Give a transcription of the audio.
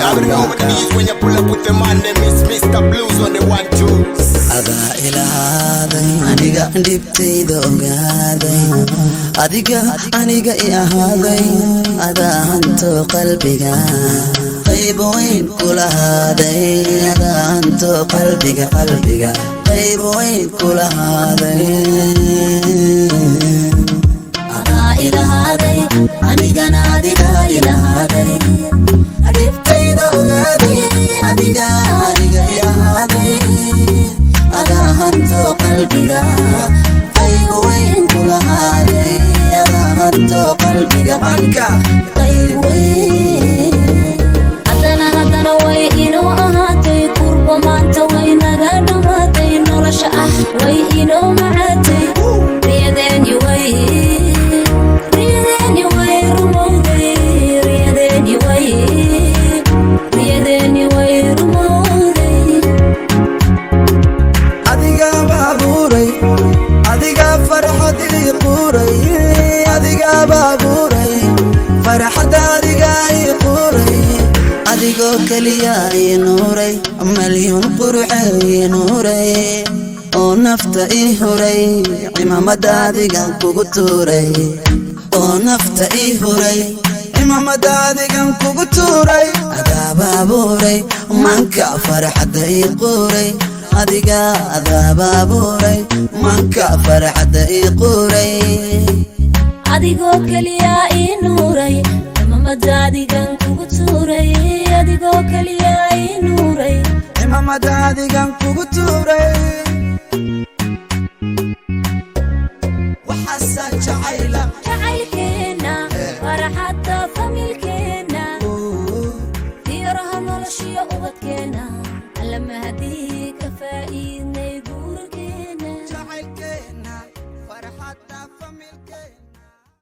on my knees when you pull up with the man, they miss Mr. Blues on the 1-2. Ada ilahaday aniga dibtayda ogaaday adiga aniga I ahaaday ada hanto qalbiga qayb weyn kulahaaday ada hanto qalbiga qayb weyn kulahaaday ada ilahaday aniga adiga ilahaday dibtayda ogaaday adiga aniga I ahaaday ada hanto qalbiga qayb weyn kulahaaday ada hanto qalbiga qayb weyn hadana way inoo ahaatay kurba maanta way naga dhamaatay nolosha way inoo macaatay riyadeeni way rumowday riyadeeni way rumowday adiga baaburay adiga farxadii quray adiga baaburay farxadaadiga quray adigo kaliya nuuray maliyun qurxay nuuray oo nafta huray imamadaadiga kugu tuuray oo nafta huray imamadaadiga kugu tuuray ada baaburay manka farxada quray adiga ada baaburay manka farxada quray adigo kaliya nuuray imamadaadiga kugu tuuray adigo kaliya nuuray imamadaadiga kugu tuuray waxasan jacaylkeena farxada familka